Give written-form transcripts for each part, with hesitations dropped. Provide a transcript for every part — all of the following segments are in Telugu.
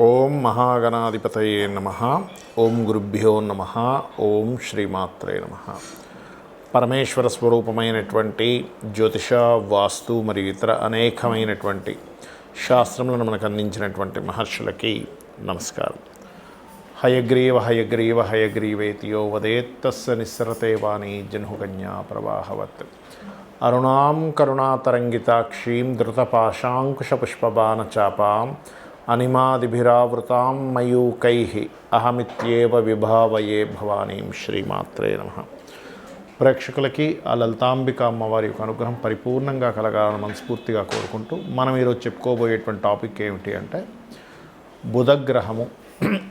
ఓం మహాగణాధిపతయే నమః. ఓం గురుభ్యో నమః. ఓం శ్రీమాత్రే నమః. పరమేశ్వర స్వరూపమైనటువంటి జ్యోతిష, వాస్తు మరియు ఇతర అనేకమైనటువంటి శాస్త్రములను మనకు అందించినటువంటి మహర్షులకి నమస్కారం. హయగ్రీవ హయగ్రీవ హయగ్రీవేతియో వదేత్తస్య నిస్సరతే వాణి జన్హుకన్యా ప్రవాహవత్. అరుణాం కరుణాతరంగితాక్షీం ధృతపాశాంకుశపుష్పబాణచాపాం అనిమాదిభిరావృతాం మయూకైః అహమిత్యేవ విభావయే భవానీం. శ్రీమాత్రే నమః. ప్రేక్షకులకి ఆ లలితాంబిక అమ్మవారి యొక్క అనుగ్రహం పరిపూర్ణంగా కలగాలని మనస్ఫూర్తిగా కోరుకుంటూ మనం ఈరోజు చెప్పుకోబోయేటువంటి టాపిక్ ఏమిటి అంటే బుధగ్రహము.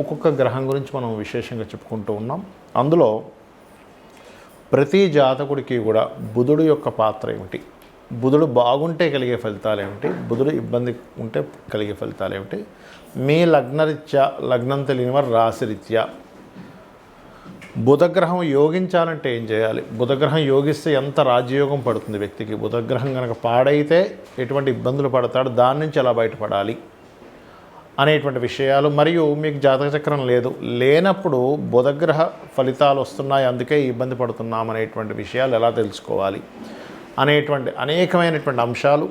ఒక్కొక్క గ్రహం గురించి మనం విశేషంగా చెప్పుకుంటూ ఉన్నాం. అందులో ప్రతి జాతకుడికి కూడా బుధుడు యొక్క పాత్ర ఏమిటి, బుధుడు బాగుంటే కలిగే ఫలితాలు ఏమిటి, బుధుడు ఇబ్బంది ఉంటే కలిగే ఫలితాలు ఏమిటి, మీ లగ్నరీత్యా, లగ్నం తెలియని వారు రాశిరీత్యా బుధగ్రహం యోగించాలంటే ఏం చేయాలి, బుధగ్రహం యోగిస్తే ఎంత రాజ్యయోగం పడుతుంది వ్యక్తికి, బుధగ్రహం కనుక పాడైతే ఎటువంటి ఇబ్బందులు పడతాడు, దాని నుంచి ఎలా బయటపడాలి అనేటువంటి విషయాలు, మరియు మీకు జాతక చక్రం లేనప్పుడు బుధగ్రహ ఫలితాలు వస్తున్నాయి అందుకే ఇబ్బంది పడుతున్నాం అనేటువంటి విషయాలు ఎలా తెలుసుకోవాలి అనేటువంటి అనేకమైనటువంటి అంశాలు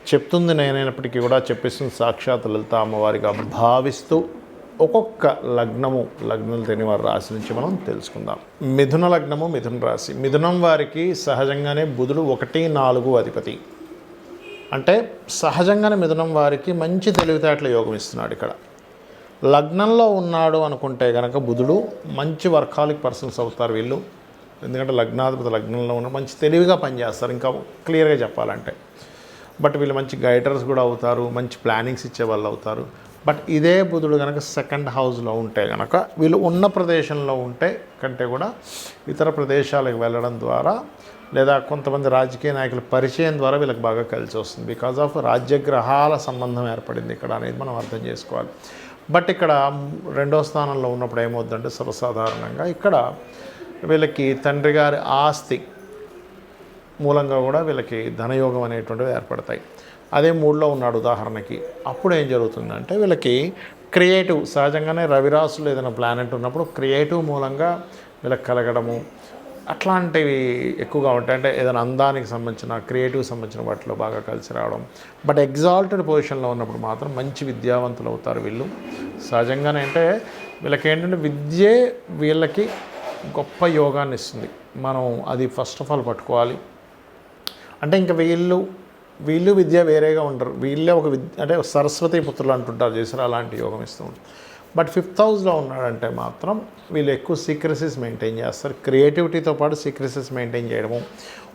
చెప్తుంది నేనైనప్పటికీ కూడా చెప్పిస్తుంది సాక్షాత్ లలిత అమ్మవారిగా భావిస్తూ ఒక్కొక్క లగ్నం తెలియని వారి రాశి నుంచి మనం తెలుసుకుందాం. మిథున లగ్నము, మిథున రాశి. మిథునం వారికి సహజంగానే బుధుడు 1-4 అధిపతి. అంటే సహజంగానే మిథునం వారికి మంచి తెలివితేటల యోగం ఇస్తున్నాడు. ఇక్కడ లగ్నంలో ఉన్నాడు అనుకుంటే కనుక బుధుడు మంచి వర్కాలిక్ పర్సన్స్ అవుతారు వీళ్ళు. ఎందుకంటే లగ్నాధిపతి లగ్నంలో ఉన్న మంచి తెలివిగా పనిచేస్తారు, ఇంకా క్లియర్గా చెప్పాలంటే. బట్ వీళ్ళు మంచి గైడర్స్ కూడా అవుతారు, మంచి ప్లానింగ్స్ ఇచ్చే వాళ్ళు అవుతారు. బట్ ఇదే బుధుడు కనుక సెకండ్ హౌస్లో ఉంటే కనుక వీళ్ళు ఉన్న ప్రదేశంలో ఉంటే కంటే కూడా ఇతర ప్రదేశాలకు వెళ్ళడం ద్వారా లేదా కొంతమంది రాజకీయ నాయకుల పరిచయం ద్వారా వీళ్ళకి బాగా కలిసి వస్తుంది. బికాజ్ ఆఫ్ రాజ్యగ్రహాల సంబంధం ఏర్పడింది ఇక్కడ అనేది మనం అర్థం చేసుకోవాలి. బట్ ఇక్కడ 2వ స్థానంలో ఉన్నప్పుడు ఏమవుతుందంటే సర్వసాధారణంగా ఇక్కడ వీళ్ళకి తండ్రి గారి ఆస్తి మూలంగా కూడా వీళ్ళకి ధనయోగం అనేటువంటివి ఏర్పడతాయి. అదే 3లో ఉన్నాడు ఉదాహరణకి, అప్పుడు ఏం జరుగుతుందంటే వీళ్ళకి క్రియేటివ్, సహజంగానే రవిరాశులు ఏదైనా ప్లానెట్ ఉన్నప్పుడు క్రియేటివ్ మూలంగా వీళ్ళకి కలగడము అట్లాంటివి ఎక్కువగా ఉంటాయి. అంటే ఏదైనా అందానికి సంబంధించిన, క్రియేటివ్ సంబంధించిన వాటిలో బాగా కలిసి రావడం. బట్ ఎగ్జాల్టెడ్ పొజిషన్లో ఉన్నప్పుడు మాత్రం మంచి విద్యావంతులు అవుతారు వీళ్ళు. సహజంగానే అంటే వీళ్ళకి ఏంటంటే విద్యే వీళ్ళకి గొప్ప యోగాన్ని ఇస్తుంది. మనం అది ఫస్ట్ ఆఫ్ ఆల్ పట్టుకోవాలి. అంటే ఇంకా వీళ్ళు విద్య వేరేగా ఉంటారు, వీళ్ళే ఒక అంటే సరస్వతి పుత్రులు అంటుంటారు చేసారు, అలాంటి యోగం ఇస్తూ ఉంటారు. బట్ 5th హౌస్లో ఉన్నాడంటే మాత్రం వీళ్ళు ఎక్కువ సీక్రసీస్ మెయింటైన్ చేస్తారు. క్రియేటివిటీతో పాటు సీక్రసీస్ మెయింటైన్ చేయడము,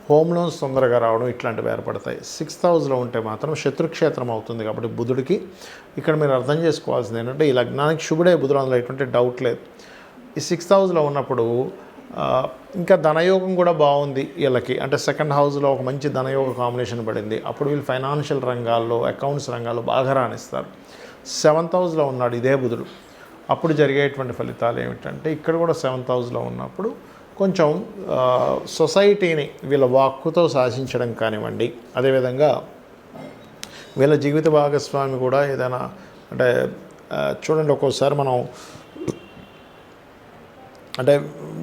హోమ్ లోన్స్ తొందరగా రావడం ఇట్లాంటివి ఏర్పడతాయి. 6th హౌస్లో ఉంటే మాత్రం శత్రుక్షేత్రం అవుతుంది. కాబట్టి బుధుడికి ఇక్కడ మీరు అర్థం చేసుకోవాల్సింది ఏంటంటే ఈ లగ్నానికి శుభుడే బుధుడు, అందులో ఎటువంటి డౌట్ లేదు. ఈ 6th హౌస్లో ఉన్నప్పుడు ఇంకా ధనయోగం కూడా బాగుంది వీళ్ళకి. అంటే సెకండ్ హౌస్లో ఒక మంచి ధనయోగ కాంబినేషన్ పడింది. అప్పుడు వీళ్ళు ఫైనాన్షియల్ రంగాల్లో, అకౌంట్స్ రంగాల్లో బాగా రాణిస్తారు. 7th హౌస్లో ఉన్నాడు ఇదే బుధుడు. అప్పుడు జరిగేటువంటి ఫలితాలు ఏమిటంటే ఇక్కడ కూడా 7th హౌస్లో ఉన్నప్పుడు కొంచెం సొసైటీని వీళ్ళ వాక్కుతో శాసించడం కానివ్వండి, అదేవిధంగా వీళ్ళ జీవిత భాగస్వామి కూడా ఏదైనా అంటే చూడండి, ఒక్కోసారి మనం అంటే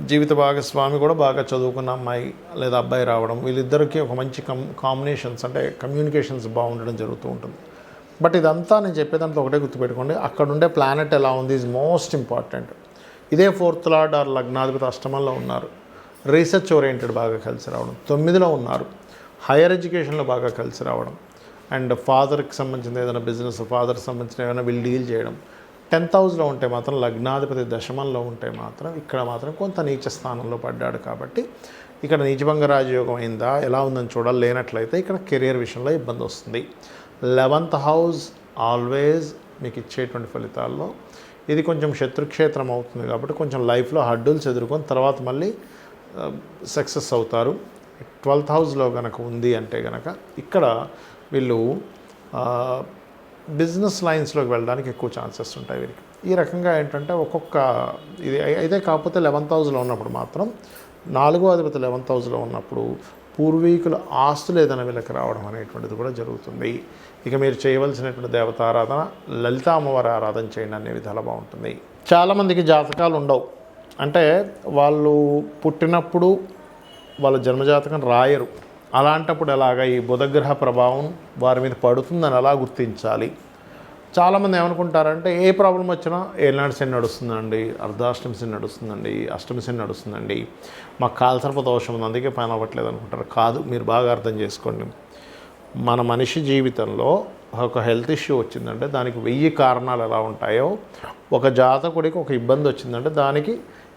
జీవిత భాగస్వామి కూడా బాగా చదువుకున్న అమ్మాయి లేదా అబ్బాయి రావడం, వీళ్ళిద్దరికీ ఒక మంచి కాంబినేషన్స్ అంటే కమ్యూనికేషన్స్ బాగుండడం జరుగుతూ ఉంటుంది. బట్ ఇదంతా నేను చెప్పేదంతా ఒకటే గుర్తుపెట్టుకోండి, అక్కడ ఉండే ప్లానెట్ ఎలా ఉంది ఈజ్ మోస్ట్ ఇంపార్టెంట్. ఇదే 4th లార్డ్ ఆర్ లగ్నాధిపతి అష్టమంలో ఉన్నారు, రీసెర్చ్ ఓరియంటెడ్ బాగా కలిసి రావడం. 9లో ఉన్నారు, హైయర్ ఎడ్యుకేషన్లో బాగా కలిసి రావడం. అండ్ ఫాదర్కి సంబంధించిన ఏదైనా బిజినెస్, ఫాదర్కి సంబంధించిన ఏమైనా వీళ్ళు డీల్ చేయడం. 10th హౌస్లో ఉంటే మాత్రం లగ్నాధిపతి దశమంలో ఉంటే మాత్రం ఇక్కడ మాత్రం కొంత నీచ స్థానంలో పడ్డాడు. కాబట్టి ఇక్కడ నీచభంగ రాజయోగం అయిందా ఎలా ఉందని చూడాలి. లేనట్లయితే ఇక్కడ కెరియర్ విషయంలో ఇబ్బంది వస్తుంది. 11th హౌస్ ఆల్వేజ్ మీకు ఇచ్చేటువంటి ఫలితాల్లో ఇది కొంచెం శత్రుక్షేత్రం అవుతుంది. కాబట్టి కొంచెం లైఫ్లో హడ్డుల్స్ ఎదుర్కొని తర్వాత మళ్ళీ సక్సెస్ అవుతారు. 12th హౌస్లో కనుక ఉంది అంటే కనుక ఇక్కడ వీళ్ళు బిజినెస్ లైన్స్లోకి వెళ్ళడానికి ఎక్కువ ఛాన్సెస్ ఉంటాయి వీరికి. ఈ రకంగా ఏంటంటే ఒక్కొక్క ఇది అయితే కాకపోతే 11th హౌస్లో ఉన్నప్పుడు మాత్రం 4వ అధిపతి 11th హౌస్లో ఉన్నప్పుడు పూర్వీకుల ఆస్తులు ఏదైనా వీళ్ళకి రావడం అనేటువంటిది కూడా జరుగుతుంది. ఇక మీరు చేయవలసినటువంటి దేవతారాధన లలితా అమ్మవారి ఆరాధన చేయండి, అనే విధాలు బాగుంటుంది. చాలామందికి జాతకాలు ఉండవు, అంటే వాళ్ళు పుట్టినప్పుడు వాళ్ళ జన్మజాతకం రాయరు. అలాంటప్పుడు ఎలాగ ఈ బుధగ్రహ ప్రభావం వారి మీద పడుతుందని ఎలా గుర్తించాలి? చాలామంది ఏమనుకుంటారంటే ఏ ప్రాబ్లం వచ్చినా ఏనాడు శని నడుస్తుందండి, అర్ధాష్టమి శని నడుస్తుందండి, అష్టమి శని నడుస్తుందండి, మాకు కాలసర్ప దోషం ఉంది అందుకే పని అవ్వట్లేదు అనుకుంటారు. కాదు, మీరు బాగా అర్థం చేసుకోండి. మన మనిషి జీవితంలో ఒక హెల్త్ ఇష్యూ వచ్చిందంటే దానికి 1000 కారణాలు ఎలా ఉంటాయో, ఒక జాతకుడికి ఒక ఇబ్బంది వచ్చిందంటే దానికి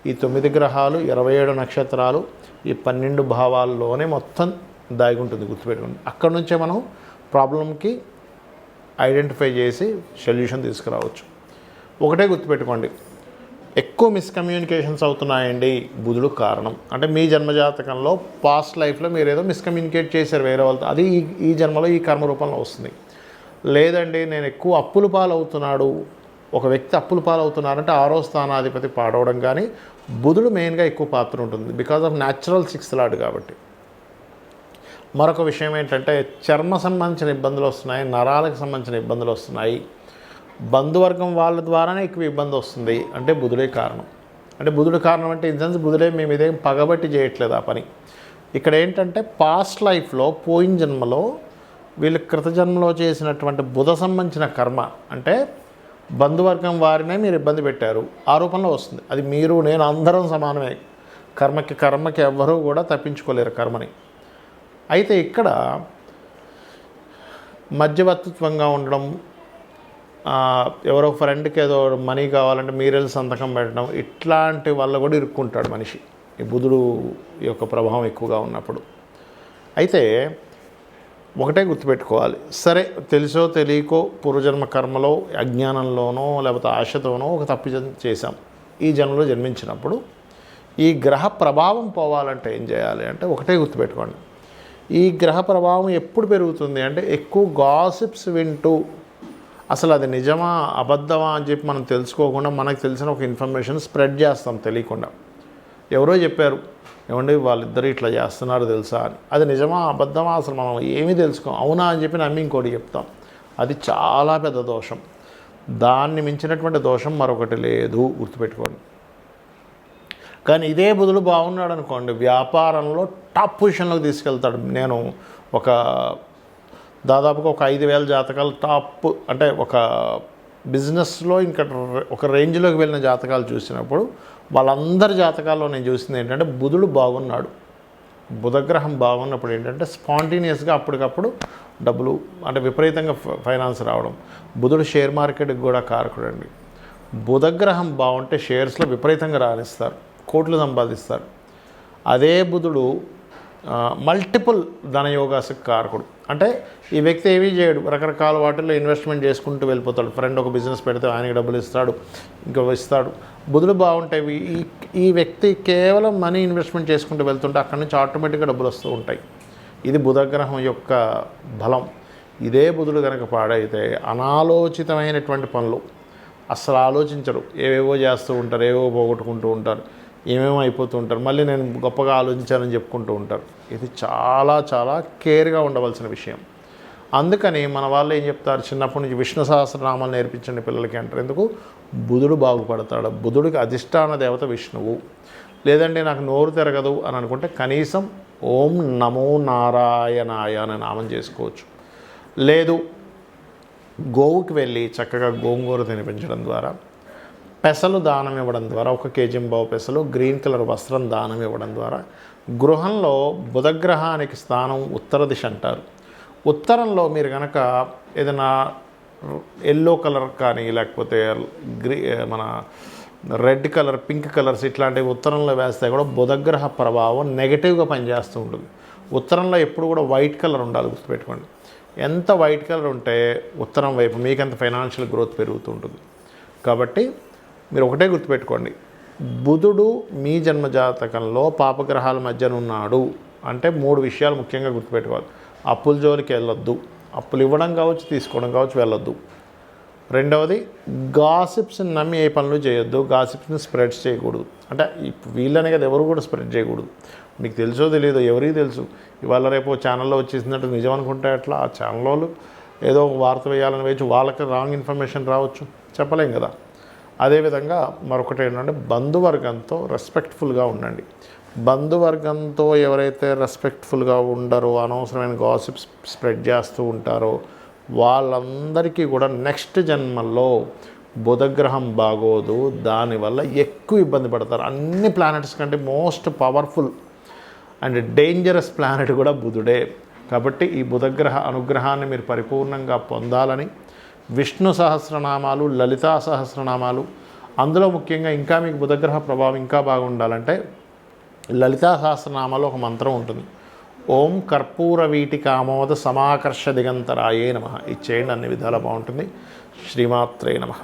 ఈ 9 గ్రహాలు, 27 నక్షత్రాలు, ఈ 12 భావాల్లోనే మొత్తం దాగి ఉంటుంది. గుర్తుపెట్టుకోండి. అక్కడ నుంచే మనం ప్రాబ్లంకి ఐడెంటిఫై చేసి సొల్యూషన్ తీసుకురావచ్చు. ఒకటే గుర్తుపెట్టుకోండి, ఎక్కువ మిస్కమ్యూనికేషన్స్ అవుతున్నాయండి, బుధుడు కారణం. అంటే మీ జన్మజాతకంలో పాస్ట్ లైఫ్లో మీరు ఏదో మిస్కమ్యూనికేట్ చేశారు వేరే వాళ్ళతో, అది ఈ జన్మలో ఈ కర్మ రూపంలో వస్తుంది. లేదండి నేను ఎక్కువ అప్పుల పాలవుతున్నాడు, ఒక వ్యక్తి అప్పుల పాలవుతున్నారంటే 6వ స్థానాధిపతి పాడవడం, కానీ బుధుడు మెయిన్గా ఎక్కువ పాత్ర ఉంటుంది because of natural 6th lord కాబట్టి. మరొక విషయం ఏంటంటే చర్మ సంబంధించిన ఇబ్బందులు వస్తున్నాయి, నరాలకు సంబంధించిన ఇబ్బందులు వస్తున్నాయి, బంధువర్గం వాళ్ళ ద్వారానే ఎక్కువ ఇబ్బంది వస్తుంది, అంటే బుధుడే కారణం. అంటే బుధుడు కారణం అంటే ఇన్ సెన్స్ బుధుడే మేము ఇదేం పగబట్టి చేయట్లేదు ఆ పని. ఇక్కడ ఏంటంటే పాస్ట్ లైఫ్లో పోయిన జన్మలో వీళ్ళు కృత జన్మలో చేసినటువంటి బుధ సంబంధించిన కర్మ, అంటే బంధువర్గం వారినే మీరు ఇబ్బంది పెట్టారు, ఆ రూపంలో వస్తుంది. అది మీరు నేను అందరం సమానమే, కర్మకి ఎవ్వరూ కూడా తప్పించుకోలేరు కర్మని. అయితే ఇక్కడ మధ్యవర్తిత్వంగా ఉండడం, ఎవరో ఫ్రెండ్కి ఏదో మనీ కావాలంటే మీరెళ్ళి సంతకం పెట్టడం, ఇట్లాంటి వల్ల కూడా ఇరుక్కుంటాడు మనిషి ఈ బుధుడు యొక్క ప్రభావం ఎక్కువగా ఉన్నప్పుడు. అయితే ఒకటే గుర్తుపెట్టుకోవాలి, సరే తెలుసో తెలియకో పూర్వజన్మ కర్మలో అజ్ఞానంలోనో లేకపోతే ఆశతోనో ఒక తప్పు చేశాం. ఈ జన్మలో జన్మించినప్పుడు ఈ గ్రహ ప్రభావం పోవాలంటే ఏం చేయాలి అంటే ఒకటే గుర్తుపెట్టుకోండి, ఈ గ్రహ ప్రభావం ఎప్పుడు పెరుగుతుంది అంటే ఎక్కువ గాసిప్స్ వింటూ, అసలు అది నిజమా అబద్ధమా అని చెప్పి మనం తెలుసుకోకుండా మనకు తెలిసిన ఒక ఇన్ఫర్మేషన్ స్ప్రెడ్ చేస్తాం తెలియకుండా. ఎవరో చెప్పారు, ఏమండి వాళ్ళిద్దరు ఇట్లా చేస్తున్నారు తెలుసా అని, అది నిజమా అబద్ధమా అసలు మనం ఏమీ తెలుసుకోం, అవునా అని చెప్పి నమ్మి ఇంకోటి చెప్తాం. అది చాలా పెద్ద దోషం. దాన్ని మించినటువంటి దోషం మరొకటి లేదు, గుర్తుపెట్టుకోండి. కానీ ఇదే బుధుడు బాగున్నాడు అనుకోండి, వ్యాపారంలో టాప్ పొజిషన్లోకి తీసుకెళ్తాడు. నేను దాదాపుగా ఒక 5000 జాతకాలు టాప్, అంటే ఒక బిజినెస్లో ఇంకా ఒక రేంజ్లోకి వెళ్ళిన జాతకాలు చూసినప్పుడు వాళ్ళందరి జాతకాల్లో నేను చూసింది ఏంటంటే బుధుడు బాగున్నాడు. బుధగ్రహం బాగున్నప్పుడు ఏంటంటే స్పాంటేనియస్గా అప్పటికప్పుడు డబ్బులు, అంటే విపరీతంగా ఫైనాన్స్ రావడం. బుధుడు షేర్ మార్కెట్కి కూడా కారకుడండి. బుధగ్రహం బాగుంటే షేర్స్లో విపరీతంగా రాణిస్తారు, కోట్లు సంపాదిస్తారు. అదే బుధుడు మల్టిపుల్ ధనయోగాలకు కారకుడు. అంటే ఈ వ్యక్తి ఏమీ చేయడు, రకరకాల వాటిల్లో ఇన్వెస్ట్మెంట్ చేసుకుంటూ వెళ్ళిపోతాడు. ఫ్రెండ్ ఒక బిజినెస్ పెడితే ఆయనకి డబ్బులు ఇస్తాడు, ఇంకో ఇస్తాడు. బుధుడు బాగుంటే ఈ వ్యక్తి కేవలం మనీ ఇన్వెస్ట్మెంట్ చేసుకుంటూ వెళ్తుంటే అక్కడి నుంచి ఆటోమేటిక్గా డబ్బులు వస్తూ ఉంటాయి. ఇది బుధగ్రహం యొక్క బలం. ఇదే బుధుడు కనుక పాడైతే అనాలోచితమైనటువంటి పనులు అస్సలు ఆలోచించరు, ఏవేవో చేస్తూ ఉంటారు, ఏవేవో పోగొట్టుకుంటూ ఉంటారు, ఏమేమో అయిపోతూ ఉంటారు, మళ్ళీ నేను గొప్పగా ఆలోచించానని చెప్పుకుంటూ ఉంటారు. ఇది చాలా చాలా కేర్గా ఉండవలసిన విషయం. అందుకని మన వాళ్ళు ఏం చెప్తారు, చిన్నప్పటి నుంచి విష్ణు సహస్రనామాలు నేర్పించండి పిల్లలకి అంటారు. ఎందుకు? బుధుడు బాగుపడతాడు. బుధుడికి అధిష్టాన దేవత విష్ణువు. లేదంటే నాకు నోరు తిరగదు అని అనుకుంటే కనీసం ఓం నమో నారాయణాయ అనే నామం చేసుకోవచ్చు. లేదు, గోవుకి వెళ్ళి చక్కగా గోంగూర తినిపించడం ద్వారా, పెసలు దానం ఇవ్వడం ద్వారా, 1 కేజీ పెసలు, గ్రీన్ కలర్ వస్త్రం దానం ఇవ్వడం ద్వారా, గృహంలో బుధగ్రహానికి స్థానం ఉత్తర దిశ అంటారు. ఉత్తరంలో మీరు కనుక ఏదైనా ఎల్లో కలర్ కానీ లేకపోతే మన రెడ్ కలర్, పింక్ కలర్స్ ఇట్లాంటివి ఉత్తరంలో వేస్తే కూడా బుధగ్రహ ప్రభావం నెగిటివ్గా పనిచేస్తూ ఉంటుంది. ఉత్తరంలో ఎప్పుడు కూడా వైట్ కలర్ ఉండాలి, గుర్తుపెట్టుకోండి. ఎంత వైట్ కలర్ ఉంటే ఉత్తరం వైపు మీకంత ఫైనాన్షియల్ గ్రోత్ పెరుగుతూ ఉంటుంది. కాబట్టి మీరు ఒకటే గుర్తుపెట్టుకోండి, బుధుడు మీ జన్మజాతకంలో పాపగ్రహాల మధ్యన ఉన్నాడు అంటే 3 విషయాలు ముఖ్యంగా గుర్తుపెట్టుకోవాలి. అప్పుల జోలికి వెళ్ళొద్దు, అప్పులు ఇవ్వడం కావచ్చు, తీసుకోవడం కావచ్చు, వెళ్ళొద్దు. రెండవది, గాసిప్స్ని నమ్మి ఏ పనులు చేయొద్దు, గాసిప్స్ని స్ప్రెడ్ చేయకూడదు. అంటే వీళ్ళనే కదా ఎవరు కూడా స్ప్రెడ్ చేయకూడదు. మీకు తెలుసో తెలియదో ఎవరికి తెలుసు. ఇవాళ రేపు ఛానల్లో వచ్చేసినట్టు నిజం అనుకుంటే అట్లా ఆ ఛానల్ వాళ్ళు ఏదో ఒక వార్త వేయాలని వేయచ్చు, వాళ్ళకి రాంగ్ ఇన్ఫర్మేషన్ రావచ్చు, చెప్పలేం కదా. అదేవిధంగా మరొకటి ఏంటంటే బంధువర్గంతో రెస్పెక్ట్ఫుల్గా ఉండండి. బంధువర్గంతో ఎవరైతే రెస్పెక్ట్ఫుల్గా ఉండరో, అనవసరమైన గాసిప్స్ స్ప్రెడ్ చేస్తూ ఉంటారో వాళ్ళందరికీ కూడా నెక్స్ట్ జన్మల్లో బుధగ్రహం బాగోదు, దానివల్ల ఎక్కువ ఇబ్బంది పడతారు. అన్ని ప్లానెట్స్ కంటే most powerful and dangerous planet కూడా బుధుడే. కాబట్టి ఈ బుధగ్రహ అనుగ్రహాన్ని మీరు పరిపూర్ణంగా పొందాలని విష్ణు సహస్రనామాలు, లలితా సహస్రనామాలు, అందులో ముఖ్యంగా ఇంకా మీకు బుధగ్రహ ప్రభావం ఇంకా బాగుండాలంటే లలితా సహస్రనామాలో ఒక మంత్రం ఉంటుంది, ఓం కర్పూర వీటి కామోద సమాకర్ష దిగంతరాయే నమః. ఇది చేయండి, అన్ని విధాలా బాగుంటుంది. శ్రీమాత్రే నమః.